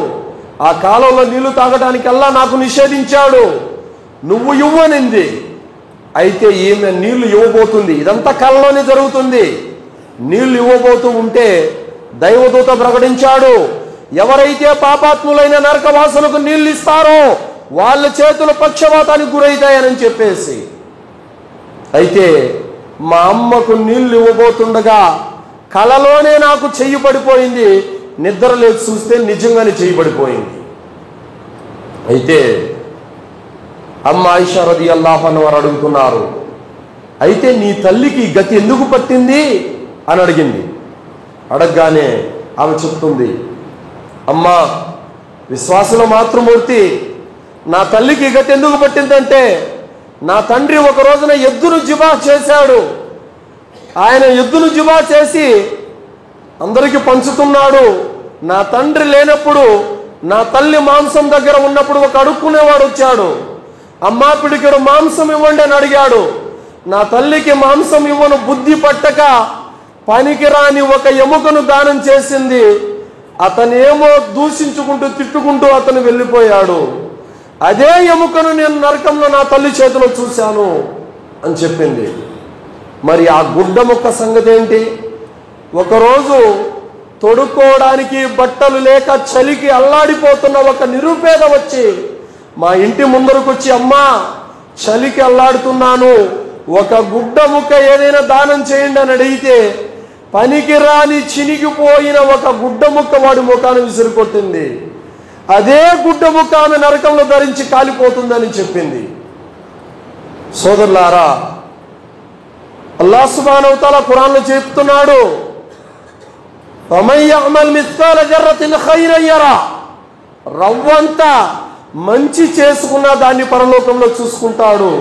Speaker 1: ఆ కాలంలో నీళ్లు తాగడానికల్లా నాకు నిషేధించాడు, నువ్వు ఇవ్వనింది. అయితే ఈమె నీళ్లు ఇవ్వబోతుంది. ఇదంతా కలలోనే జరుగుతుంది. నీళ్లు ఇవ్వబోతూ ఉంటే దైవదూత ప్రకటించాడు, ఎవరైతే పాపాత్ములైన నరకవాసులకు నీళ్లు ఇస్తారో వాళ్ళ చేతులు పక్షవాతానికి గురైతాయని చెప్పేసి. అయితే మా అమ్మకు నీళ్లు ఇవ్వబోతుండగా కలలోనే నాకు చెయ్యి పడిపోయింది. నిద్ర లేచి చూస్తే నిజంగానే చెయ్యి పడిపోయింది. అయితే అమ్మ ఆయిషా రదియల్లాహు అన్హా వారు అడుగుతున్నారు, అయితే నీ తల్లికి గతి ఎందుకు పట్టింది అని అడిగింది. అడగగానే ఆమె చెప్తుంది, అమ్మా విశ్వాసుల మాతృమూర్తి, నా తల్లికి గతి ఎందుకు పట్టిందంటే, నా తండ్రి ఒక రోజున ఎద్దును జిబా చేశాడు. ఆయన ఎద్దును జిబా చేసి అందరికీ పంచుతున్నాడు. నా తండ్రి లేనప్పుడు, నా తల్లి మాంసం దగ్గర ఉన్నప్పుడు ఒక అడుక్కునేవాడు వచ్చాడు. అమ్మా పిడికెడు మాంసం ఇవ్వండి అని అడిగాడు. నా తల్లికి మాంసం ఇవ్వను బుద్ధి పట్టక పనికిరాని ఒక ఎముకను దానం చేసింది. అతనేమో దూషించుకుంటూ తిట్టుకుంటూ అతను వెళ్ళిపోయాడు. అదే ఎముకను నేను నరకంలో నా తల్లి చేతిలో చూశాను అని చెప్పింది. మరి ఆ గుడ్డ ముక్క సంగతి ఏంటి? ఒకరోజు తొడుక్కోవడానికి బట్టలు లేక చలికి అల్లాడిపోతున్న ఒక నిరుపేద వచ్చి మా ఇంటి ముందరకు వచ్చి, అమ్మా చలికి అల్లాడుతున్నాను, ఒక గుడ్డ ముక్క ఏదైనా దానం చేయండి అని అడిగితే పనికిరాని చినిగిపోయిన ఒక గుడ్డ ముక్క వాడి ముఖాన్ని విసిరికొట్టింది. అదే గుడ్డ ముక్క ఆమె నరకంలో ధరించి కాలిపోతుందని చెప్పింది. సోదరులారా, అల్లాహ్ సుబ్హానహు వ తఆలా ఖురాన్లో చెప్తున్నాడు, ఫమన్ యఅమల్ మిస్కాల జర్రతిన్ ఖైరన్ యరా. రవ్వంత మంచి చేసుకున్న దాన్ని పరలోకంలో చూసుకుంటాడు.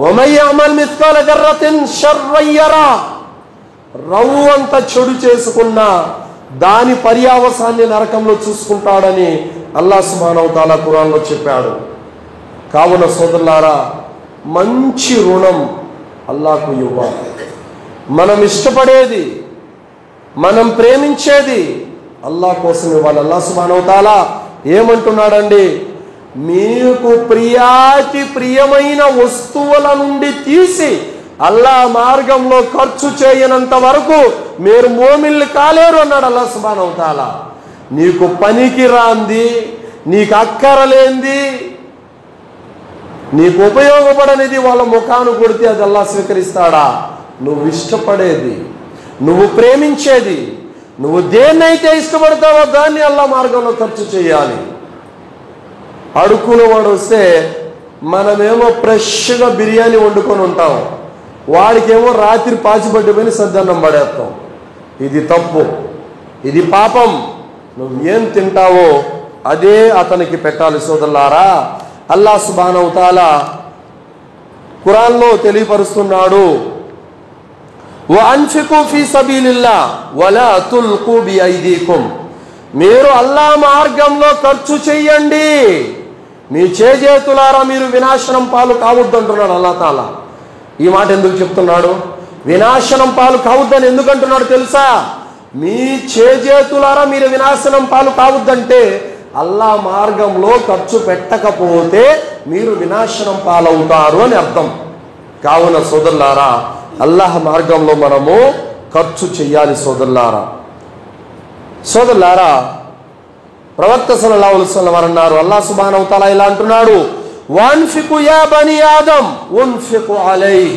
Speaker 1: వమన్ యఅమల్ మిస్కాల జర్రతిన్ షర్రన్ యరా. రవ్వంత చెడు చేసుకున్న దాని పర్యావసాన్ని నరకంలో చూసుకుంటాడని అల్లాహ్ సుబ్హానహు వ తఆలా ఖురాన్లో చెప్పాడు. కావున సోదరులారా, మంచి రుణం అల్లాహ్కు ఇవ్వాలి. మనం ఇష్టపడేది, మనం ప్రేమించేది అల్లాహ్ కోసం ఇవ్వాలి. అల్లాహ్ సుబ్హానహు వ తఆలా ఏమంటున్నాడండి, మీకు ప్రియాతి ప్రియమైన వస్తువుల నుండి తీసి అల్లాహ్ మార్గంలో ఖర్చు చేయనంత వరకు మీరు మోమిన్లు కాలేరు అన్నాడు అల్లాహ్ సుబ్హానహు వ తఆలా. నీకు పనికి రాంది, నీకు అక్కరలేంది, నీకు ఉపయోగపడనిది వాళ్ళ ముఖాను కొడితే అది అల్లాహ్ స్వీకరిస్తాడా? నువ్వు ఇష్టపడేది, నువ్వు ప్రేమించేది, నువ్వు దేన్నైతే ఇష్టపడతావో దాన్ని అల్లాహ్ మార్గంలో ఖర్చు చేయాలి. అడుక్కునేవాడు వస్తే మనమేమో ఫ్రెష్గా బిర్యానీ వండుకొని ఉంటాం, వాడికేమో రాత్రి పాచిపట్టిపోయి సద్దన్నం పడేస్తాం. ఇది తప్పు, ఇది పాపం. నువ్వు ఏం తింటావో అదే అతనికి పెట్టాలి. సోదరులారా, అల్లాహ్ సుబ్హానహు వ తఆలా ఖురాన్లో తెలియపరుస్తున్నాడు, వఅన్ఫికు ఫీ సబీలిల్లాహ్ వలా తుల్కు బిఐదీకుం. మీరు అల్లాహ్ మార్గంలో ఖర్చు చెయ్యండి, మీ చేజేతులారా మీరు వినాశనం పాలు కావద్దు అంటున్నాడు అల్లాహ్ తాలా. ఈ మాట ఎందుకు చెప్తున్నాడు? వినాశనం పాలు కావద్దని ఎందుకు అంటున్నాడు తెలుసా? మీ చేజేతులారా మీరు వినాశనం పాలు కావద్దంటే అల్లాహ్ మార్గంలో ఖర్చు పెట్టకపోతే మీరు వినాశనం పాలవుతారు అని అర్థం. కావున సోదరులారా, అల్లాహ్ మార్గంలో మనము ఖర్చు చెయ్యాలి. సోదరులారా, ప్రవక్త సల్లల్లాహు అలైహి వసల్లం వారు అన్నారు, అల్లాహ్ సుబ్హానహు వ తఆలా ఇలా అంటున్నాడు, వన్ఫికు యా బనీ ఆదం ఉన్ఫికు అలైహి.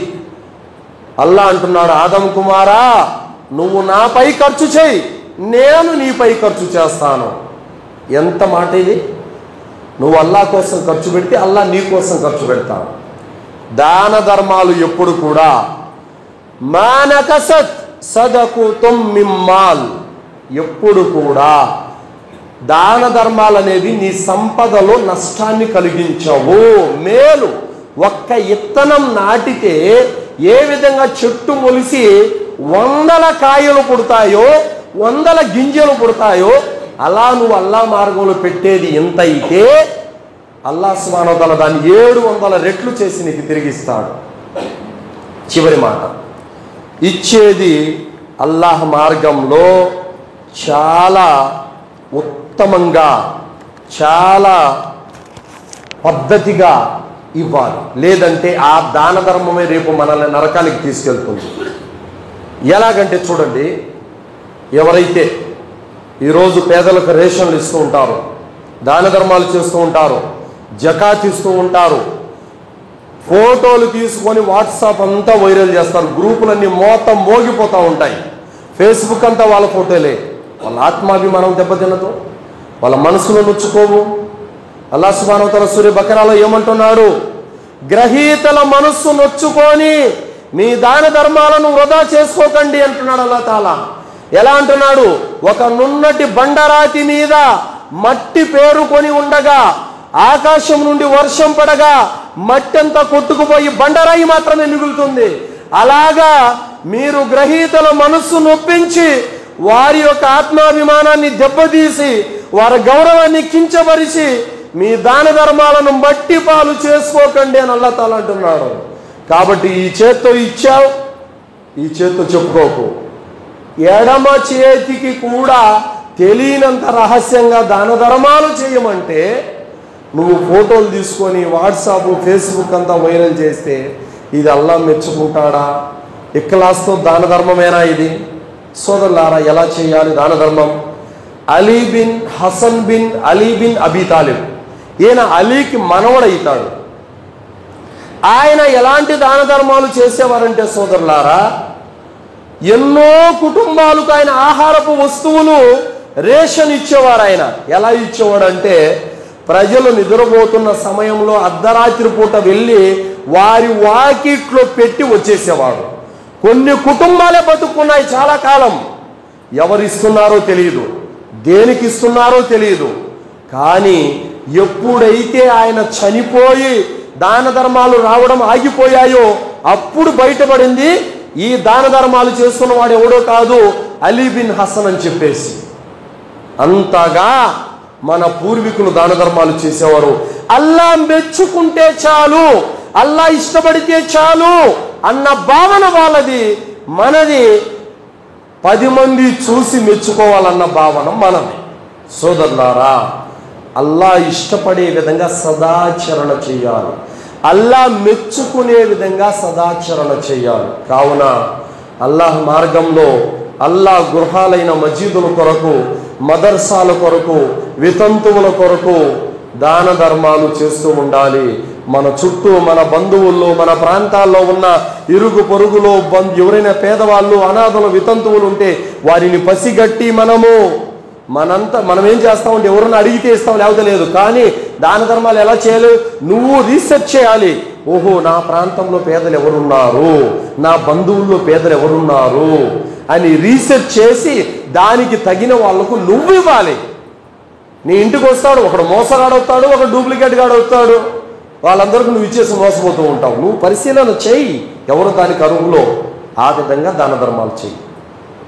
Speaker 1: అల్లాహ్ అంటున్నాడు, ఆదం కుమారా, నువ్వు నాపై ఖర్చు చేయి, నేను నీపై ఖర్చు చేస్తాను. ఎంత మాట ఇది! నువ్వు అల్లాహ్ కోసం ఖర్చు పెడితే అల్లాహ్ నీ కోసం ఖర్చు పెడతాడు. దాన ధర్మాలు ఎప్పుడు కూడా మానకసత్ సదకుతుం మిమ్మాల్, ఎప్పుడు కూడా దాన ధర్మాలు అనేవి నీ సంపదలో నష్టాన్ని కలిగించవు, మేలు. ఒక్క ఇత్తనం నాటితే ఏ విధంగా చెట్టు మొలిసి 100 కాయలు పుడతాయో, 100 గింజలు పుడతాయో, అలా నువ్వు అల్లాహ్ మార్గంలో పెట్టేది ఎంత అయితే అల్లాహ్ సుబ్హానహు వ తఆలా దాన్ని 700 రెట్లు చేసి నీకు తిరిగిస్తాడు. చివరి మాట, ఇచ్చేది అల్లాహ్ మార్గంలో చాలా ఉత్తమంగా, చాలా పద్ధతిగా ఇవ్వాలి. లేదంటే ఆ దాన ధర్మమే రేపు మనల్ని నరకానికి తీసుకెళ్తుంది. ఎలాగంటే చూడండి, ఎవరైతే ఈరోజు పేదలకు రేషన్లు ఇస్తూ ఉంటారు, దాన ధర్మాలు చేస్తూ ఉంటారు, జకాత్ ఇస్తూ ఉంటారు, ఫోటోలు తీసుకొని వాట్సాప్ అంతా వైరల్ చేస్తారు, గ్రూపులన్నీ మొత్తం మోగిపోతూ ఉంటాయి, ఫేస్బుక్ అంతా వాళ్ళ ఫోటోలే. వాళ్ళ ఆత్మాభిమానం దెబ్బతినదు, వాళ్ళ మనసులో నొచ్చుకోవు. అల్లాహ్ సుబ్హానహు వ తఆలా సూరా బకరాలో ఏమంటున్నాడు? గ్రహీతల మనస్సు నొచ్చుకొని మీ దాన ధర్మాలను వృధా చేసుకోకండి అంటున్నాడు అల్లాహ్ తాలా. ఎలా అంటున్నాడు? ఒక నున్నటి బండరాతి మీద మట్టి పేరుకొని ఉండగా ఆకాశం నుండి వర్షం పడగా మట్టి అంతా కొట్టుకుపోయి బండరాయి మాత్రమే మిగులుతుంది. అలాగా మీరు గ్రహీతల మనస్సు నొప్పించి వారి యొక్క ఆత్మాభిమానాన్ని దెబ్బతీసి వారి గౌరవాన్ని కించపరిచి మీ దాన ధర్మాలను మట్టి పాలు చేసుకోకండి అని అల్లాహ్ తాలా అంటున్నాడు. కాబట్టి ఈ చేత్తో ఇచ్చావు, ఈ చేత్తో చెప్పుకోకు. ఎడమ చేతికి కూడా తెలియనంత రహస్యంగా దాన ధర్మాలు చేయమంటే నువ్వు ఫోటోలు తీసుకొని వాట్సాప్ ఫేస్బుక్ అంతా వైరల్ చేస్తే ఇది అల్లాహ్ మెచ్చుకుంటాడా? ఇఖ్లాస్తో దాన ధర్మమేనా ఇది? సోదరులారా, ఎలా చేయాలి దాన ధర్మం? Ali bin Hasan bin Ali bin Abi Talib, ఈయన అలీకి మనవడైతాడు. ఆయన ఎలాంటి దాన ధర్మాలు చేసేవారంటే సోదరులారా, ఎన్నో కుటుంబాలకు ఆయన ఆహారపు వస్తువులు రేషన్ ఇచ్చేవారు ఆయన. ఎలా ఇచ్చేవాడు అంటే, ప్రజలు నిద్రపోతున్న సమయంలో అర్ధరాత్రి పూట వెళ్ళి వారి వాకిట్లో పెట్టి వచ్చేసేవాడు. కొన్ని కుటుంబాలే బతుకున్నాయి చాలా కాలం. ఎవరిస్తున్నారో తెలియదు, దేనికి ఇస్తున్నారో తెలియదు. కానీ ఎప్పుడైతే ఆయన చనిపోయి దాన ధర్మాలు రావడం ఆగిపోయాయో అప్పుడు బయటపడింది ఈ దాన ధర్మాలు చేస్తున్నవాడు ఎవడో కాదు, అలీ బిన్ హసన్ అని చెప్పేసి. అంతగా మన పూర్వీకులు దాన ధర్మాలు చేసేవారు. అల్లా మెచ్చుకుంటే చాలు, అల్లా ఇష్టపడితే చాలు అన్న భావన వాళ్ళది. మనది 10 మంది చూసి మెచ్చుకోవాలన్న భావన మనది. సోదరులారా, అల్లా ఇష్టపడే విధంగా సదాచరణ చేయాలి, అల్లా మెచ్చుకునే విధంగా సదాచరణ చేయాలి. కావున అల్లాహ్ మార్గంలో అల్లా గృహాలైన మసీదుల కొరకు, మదర్సాల కొరకు, వితంతువుల కొరకు దాన ధర్మాలు చేస్తూ ఉండాలి. మన చుట్టూ, మన బంధువుల్లో, మన ప్రాంతాల్లో ఉన్న ఇరుగు పొరుగులో ఎవరైనా పేదవాళ్ళు, అనాథలు, వితంతువులు ఉంటే వారిని పసిగట్టి మనం ఏం చేస్తామంటే ఎవరన్నా అడిగితే ఇస్తాం, లేకపోతే లేదు. కానీ దాన ధర్మాలు ఎలా చేయాలి? నువ్వు రీసెర్చ్ చేయాలి. ఓహో, నా ప్రాంతంలో పేదలు ఎవరున్నారు, నా బంధువుల్లో పేదలు ఎవరున్నారు అని రీసెర్చ్ చేసి దానికి తగిన వాళ్లకు నువ్వు ఇవ్వాలి. నీ ఇంటికి వస్తాడు, ఒకడు మోసగాడు అవుతాడు, ఒక డూప్లికేట్ గాడు అవుతాడు. వాళ్ళందరికీ నువ్వు ఇచ్చేసి మోసపోతూ ఉంటావు. నువ్వు పరిశీలన చేయి, ఎవరు దానికి అర్హులో. ఆ విధంగా దాన ధర్మాలు చేయి.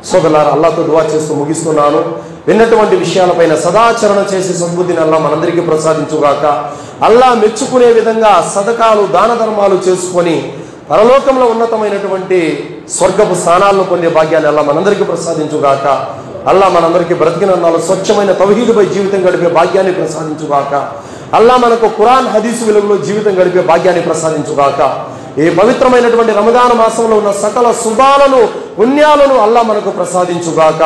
Speaker 1: సోదరులారా, అల్లాహ్తో దువా చేస్తూ ముగిస్తున్నాను. విన్నటువంటి విషయాలపైన సదాచరణ చేసి సద్బుద్ధిని అల్లాహ్ మనందరికీ ప్రసాదించుగాక. అల్లాహ్ మెచ్చుకునే విధంగా సదకాలు, దాన ధర్మాలు చేసుకొని పరలోకంలో ఉన్నతమైనటువంటి స్వర్గపు స్థానాలను పొందే భాగ్యాన్ని అల్లాహ్ మనందరికీ ప్రసాదించుగాక. అల్లాహ్ మనందరికీ బ్రతికినన్నాళ్ళు స్వచ్ఛమైన తౌహీదుపై జీవితం గడిపే భాగ్యాన్ని ప్రసాదించుగాక. అల్లాహ్ మనకు ఖురాన్ హదీసు వెలుగులో జీవితం గడిపే భాగ్యాన్ని ప్రసాదించుగాక. ఈ పవిత్రమైనటువంటి రమదాన్ మాసంలో ఉన్న సకల శుభాలను, పుణ్యాలను అల్లాహ్ మనకు ప్రసాదించుగాక.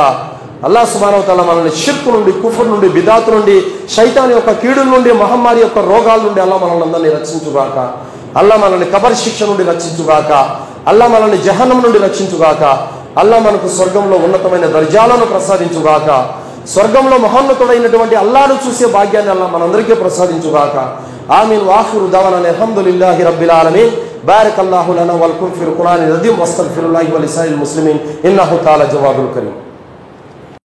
Speaker 1: అల్లాహ్ సుబ్హానహు వ తఆలా మనల్ని షిర్క్ నుండి, కుఫర్ నుండి, బిదాత్ నుండి, శైతాన్ యొక్క కీడుల నుండి, మహమ్మారి యొక్క రోగాల నుండి అల్లాహ్ మనల్ని అందరినీ రక్షించుగాక. అల్లాహ్ మనల్ని కబర్ శిక్ష నుండి రక్షించుగాక. అల్లాహ్ మనల్ని జహన్నం నుండి రక్షించుగాక. అల్లాహ్ మనకు స్వర్గంలో ఉన్నతమైన దర్జాలను ప్రసాదించుగాక. స్వర్గంలో మహోన్నతుడైనటువంటి అల్లాహ్ను చూసే భాగ్యాన్ని అల్లాహ్ మనందరికీ ప్రసాదించుగాక. ఆమీన్. వాఖిరు దవానా అల్హమ్దులిల్లాహి రబ్బిల్ ఆలమీన్. బారకల్లాహు లనా వలకుం ఫిల్ ఖురానిల్ అజీమ్ వస్తగ్ఫిరుల్లాహి వలిసాయిల్ ముస్లిమీన్ ఇన్నహు తఆలా జవాదుల్ కరీం.